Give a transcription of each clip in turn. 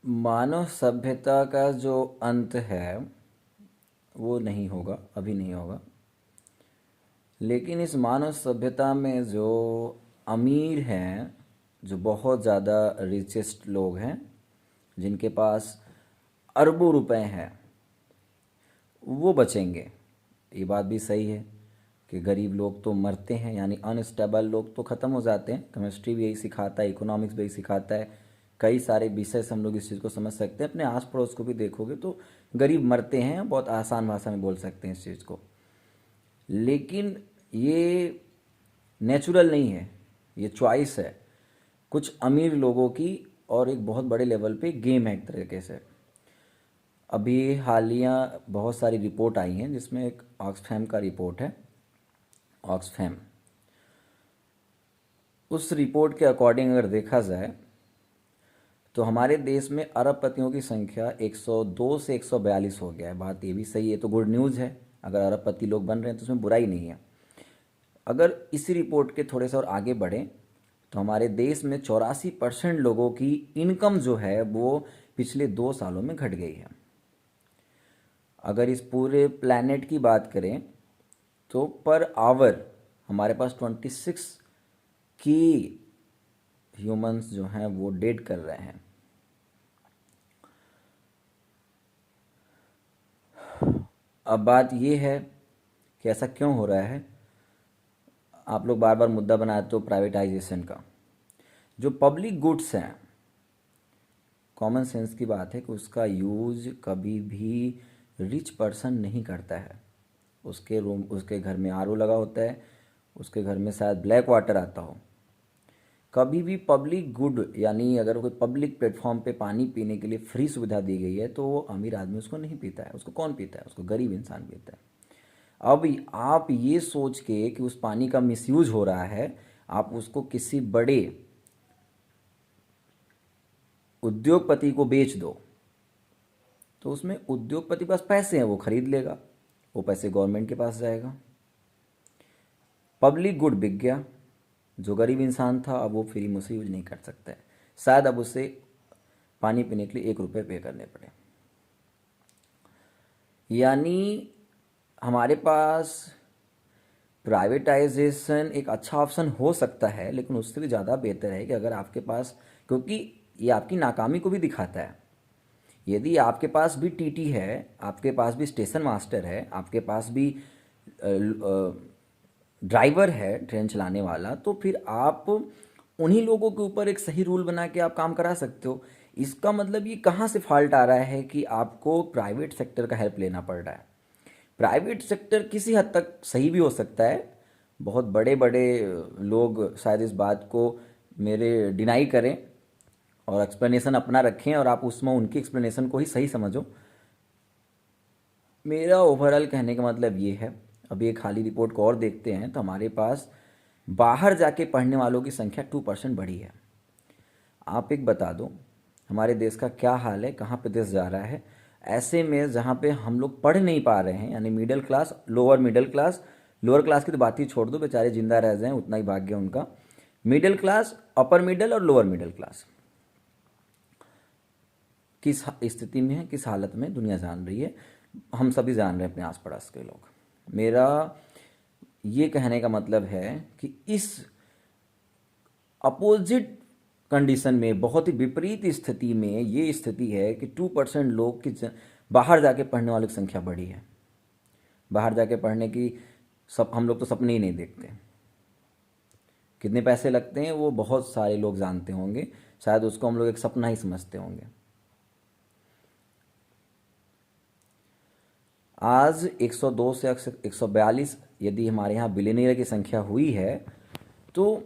मानव सभ्यता का जो अंत है वो नहीं होगा, अभी नहीं होगा। लेकिन इस मानव सभ्यता में जो अमीर हैं, जो बहुत ज़्यादा रिचेस्ट लोग हैं, जिनके पास अरबों रुपए हैं, वो बचेंगे। ये बात भी सही है कि गरीब लोग तो मरते हैं, यानी अनस्टेबल लोग तो ख़त्म हो जाते हैं। केमिस्ट्री भी यही सिखाता है, इकोनॉमिक्स भी यही सिखाता है, कई सारे विषय से हम लोग इस चीज़ को समझ सकते हैं। अपने आस पड़ोस को भी देखोगे तो गरीब मरते हैं, बहुत आसान भाषा में बोल सकते हैं इस चीज़ को। लेकिन ये नेचुरल नहीं है, ये चॉइस है कुछ अमीर लोगों की, और एक बहुत बड़े लेवल पे गेम है एक तरीके से। अभी हालिया बहुत सारी रिपोर्ट आई हैं, जिसमें एक ऑक्सफैम का रिपोर्ट है, ऑक्सफैम। उस रिपोर्ट के अकॉर्डिंग अगर देखा जाए तो हमारे देश में अरबपतियों की संख्या 102 से 142 हो गया है। बात ये भी सही है, तो गुड न्यूज़ है। अगर अरबपति लोग बन रहे हैं तो उसमें बुराई नहीं है। अगर इसी रिपोर्ट के थोड़े से और आगे बढ़ें तो हमारे देश में 84% लोगों की इनकम जो है वो पिछले 2 सालों में घट गई है। अगर इस पूरे प्लैनेट की बात करें तो पर आवर हमारे पास 26 की ह्यूमंस जो हैं वो डेड कर रहे हैं। अब बात ये है कि ऐसा क्यों हो रहा है। आप लोग बार बार मुद्दा बनाते हो प्राइवेटाइजेशन का। जो पब्लिक गुड्स हैं, कॉमन सेंस की बात है कि उसका यूज कभी भी रिच पर्सन नहीं करता है। उसके रूम, उसके घर में आरओ लगा होता है, उसके घर में शायद ब्लैक वाटर आता हो। कभी भी पब्लिक गुड, यानी अगर कोई पब्लिक प्लेटफॉर्म पे पानी पीने के लिए फ्री सुविधा दी गई है तो वो अमीर आदमी उसको नहीं पीता है। उसको कौन पीता है? उसको गरीब इंसान पीता है। अब आप ये सोच के कि उस पानी का मिसयूज हो रहा है, आप उसको किसी बड़े उद्योगपति को बेच दो, तो उसमें उद्योगपति के पास पैसे हैं, वो खरीद लेगा, वो पैसे गवर्नमेंट के पास जाएगा। पब्लिक गुड बिक गया। जो गरीब इंसान था अब वो फ्री में उसे यूज नहीं कर सकता है। शायद अब उसे पानी पीने के लिए 1 रुपये पे करने पड़े। यानी हमारे पास प्राइवेटाइजेशन एक अच्छा ऑप्शन हो सकता है, लेकिन उससे भी ज़्यादा बेहतर है कि अगर आपके पास, क्योंकि ये आपकी नाकामी को भी दिखाता है। यदि आपके पास भी टीटी है, आपके पास भी स्टेशन मास्टर है, आपके पास भी ड्राइवर है ट्रेन चलाने वाला, तो फिर आप उन्हीं लोगों के ऊपर एक सही रूल बना के आप काम करा सकते हो। इसका मतलब ये कहाँ से फॉल्ट आ रहा है कि आपको प्राइवेट सेक्टर का हेल्प लेना पड़ रहा है। प्राइवेट सेक्टर किसी हद तक सही भी हो सकता है। बहुत बड़े बड़े लोग शायद इस बात को मेरे डिनाई करें और एक्सप्लेनेशन अपना रखें, और आप उसमें उनकी एक्सप्लेनेशन को ही सही समझो। मेरा ओवरऑल कहने का मतलब ये है। अभी एक खाली रिपोर्ट को और देखते हैं तो हमारे पास बाहर जाके पढ़ने वालों की संख्या 2% बढ़ी है। आप एक बता दो हमारे देश का क्या हाल है, कहाँ पे देश जा रहा है। ऐसे में जहाँ पे हम लोग पढ़ नहीं पा रहे हैं, यानी middle class, lower middle class, lower class की तो बात ही छोड़ दो, बेचारे जिंदा रह जाएं उतना ही भाग्य उनका। मिडिल क्लास, अपर मिडिल और लोअर मिडिल क्लास किस स्थिति में है, किस हालत में दुनिया जान रही है, हम सभी जान रहे हैं, अपने आस पड़ोस के लोग। मेरा ये कहने का मतलब है कि इस अपोजिट कंडीशन में, बहुत ही विपरीत स्थिति में ये स्थिति है कि 2% लोग की बाहर जाके पढ़ने वालों की संख्या बढ़ी है। बाहर जाके पढ़ने की सब हम लोग तो सपने ही नहीं देखते। कितने पैसे लगते हैं वो बहुत सारे लोग जानते होंगे, शायद उसको हम लोग एक सपना ही समझते होंगे। आज 102 से 142 यदि हमारे यहाँ बिलियनियर की संख्या हुई है तो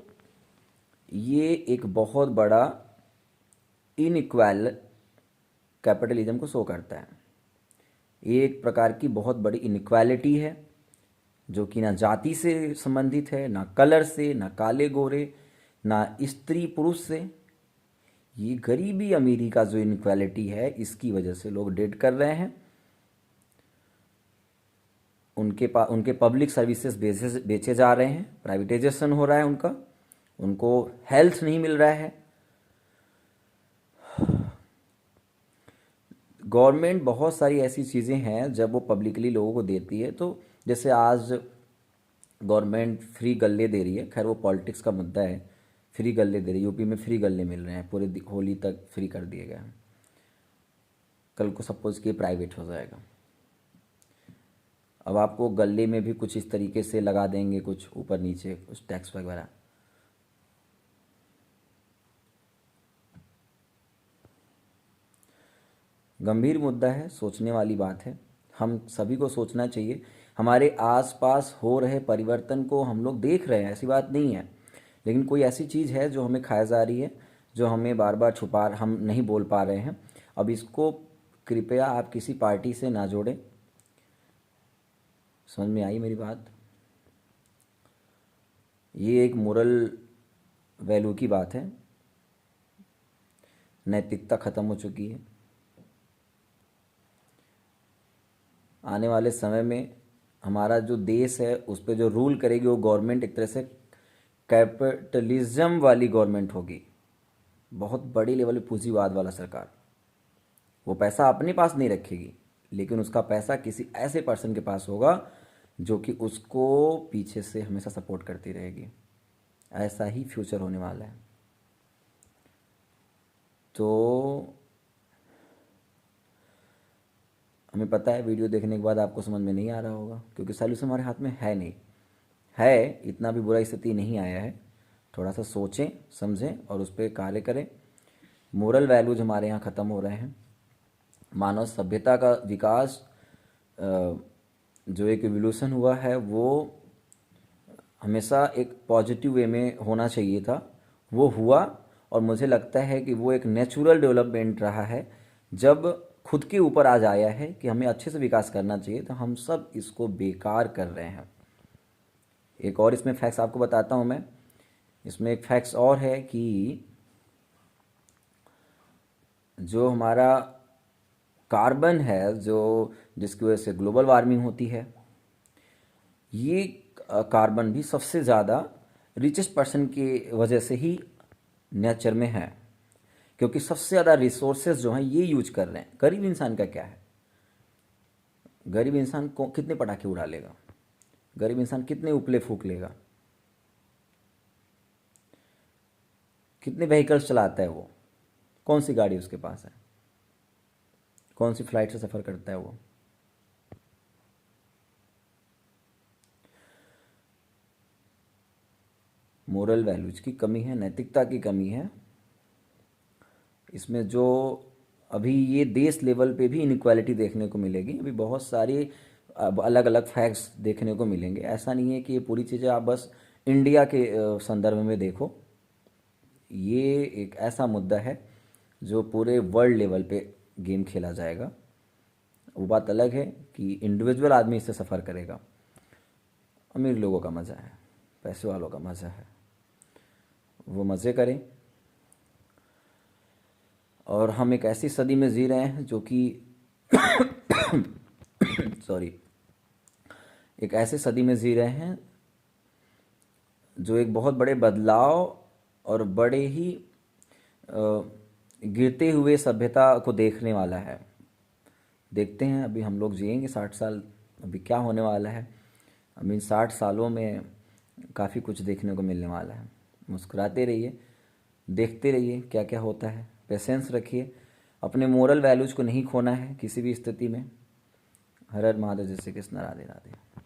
ये एक बहुत बड़ा इनइक्वल कैपिटलिज्म को शो करता है। ये एक प्रकार की बहुत बड़ी इनइक्वालिटी है, जो कि ना जाति से संबंधित है, ना कलर से, ना काले गोरे, ना स्त्री पुरुष से। ये गरीबी अमीरी का जो इनइक्वालिटी है, इसकी वजह से लोग डेड कर रहे हैं। उनके पब्लिक सर्विसेज बेचे जा रहे हैं, प्राइवेटाइजेशन हो रहा है उनका, उनको हेल्थ नहीं मिल रहा है। गवर्नमेंट बहुत सारी ऐसी चीज़ें हैं जब वो पब्लिकली लोगों को देती है, तो जैसे आज गवर्नमेंट फ्री गल्ले दे रही है, खैर वो पॉलिटिक्स का मुद्दा है। फ्री गल्ले दे रही है, यूपी में फ्री गल्ले मिल रहे हैं, पूरे होली तक फ्री कर दिए गए हैं। कल को सपोज कि प्राइवेट हो जाएगा, अब आपको गले में भी कुछ इस तरीके से लगा देंगे, कुछ ऊपर नीचे कुछ टैक्स वगैरह। गंभीर मुद्दा है, सोचने वाली बात है, हम सभी को सोचना चाहिए। हमारे आसपास हो रहे परिवर्तन को हम लोग देख रहे हैं, ऐसी बात नहीं है, लेकिन कोई ऐसी चीज़ है जो हमें खाया जा रही है, जो हमें बार बार छुपा, हम नहीं बोल पा रहे हैं। अब इसको कृपया आप किसी पार्टी से ना जोड़ें। समझ में आई मेरी बात? ये एक मोरल वैल्यू की बात है, नैतिकता ख़त्म हो चुकी है। आने वाले समय में हमारा जो देश है उस पर जो रूल करेगी वो गवर्नमेंट एक तरह से कैपिटलिज्म वाली गवर्नमेंट होगी, बहुत बड़ी लेवल पे पूंजीवाद वाला सरकार। वो पैसा अपने पास नहीं रखेगी, लेकिन उसका पैसा किसी ऐसे पर्सन के पास होगा जो कि उसको पीछे से हमेशा सपोर्ट करती रहेगी। ऐसा ही फ्यूचर होने वाला है। तो हमें पता है वीडियो देखने के बाद आपको समझ में नहीं आ रहा होगा, क्योंकि सॉल्यूशन हमारे हाथ में है नहीं है, इतना भी बुरा स्थिति नहीं आया है। थोड़ा सा सोचें समझें और उस पर कार्य करें। मोरल वैल्यूज हमारे यहाँ ख़त्म हो रहे हैं। मानव सभ्यता का विकास जो एक एवोल्यूशन हुआ है वो हमेशा एक पॉजिटिव वे में होना चाहिए था, वो हुआ, और मुझे लगता है कि वो एक नेचुरल डेवलपमेंट रहा है। जब खुद के ऊपर आ जाया है कि हमें अच्छे से विकास करना चाहिए, तो हम सब इसको बेकार कर रहे हैं। एक और इसमें फैक्ट्स आपको बताता हूँ मैं। इसमें एक फैक्ट्स और है कि जो हमारा कार्बन है, जो जिसकी वजह से ग्लोबल वार्मिंग होती है, ये कार्बन भी सबसे ज़्यादा रिचेस्ट पर्सन की वजह से ही नेचर में है, क्योंकि सबसे ज़्यादा रिसोर्सेज जो हैं ये यूज कर रहे हैं। गरीब इंसान का क्या है? गरीब इंसान को कितने पटाखे उड़ा लेगा? गरीब इंसान कितने उपले फूक लेगा? कितने व्हीकल्स चलाता है वो? कौन सी गाड़ी उसके पास है? कौन सी फ्लाइट से सफ़र करता है वो? मोरल वैल्यूज की कमी है, नैतिकता की कमी है इसमें। जो अभी ये देश लेवल पे भी इनइक्वालिटी देखने को मिलेगी। अभी बहुत सारी अलग अलग फैक्ट्स देखने को मिलेंगे। ऐसा नहीं है कि ये पूरी चीज़ें आप बस इंडिया के संदर्भ में देखो। ये एक ऐसा मुद्दा है जो पूरे वर्ल्ड लेवल पे गेम खेला जाएगा। वो बात अलग है कि इंडिविजुअल आदमी इससे सफ़र करेगा। अमीर लोगों का मज़ा है, पैसे वालों का मज़ा है, वो मज़े करें। और हम एक ऐसी सदी में जी रहे हैं जो कि सॉरी, एक ऐसे सदी में जी रहे हैं जो एक बहुत बड़े बदलाव और बड़े ही गिरते हुए सभ्यता को देखने वाला है। देखते हैं अभी हम लोग जिएंगे 60 साल, अभी क्या होने वाला है। अभी इन 60 सालों में काफ़ी कुछ देखने को मिलने वाला है। मुस्कुराते रहिए, देखते रहिए क्या क्या होता है, पेशेंस रखिए, अपने मोरल वैल्यूज़ को नहीं खोना है किसी भी स्थिति में। हर हर महादेव। जय श्री कृष्ण। राधे राधे।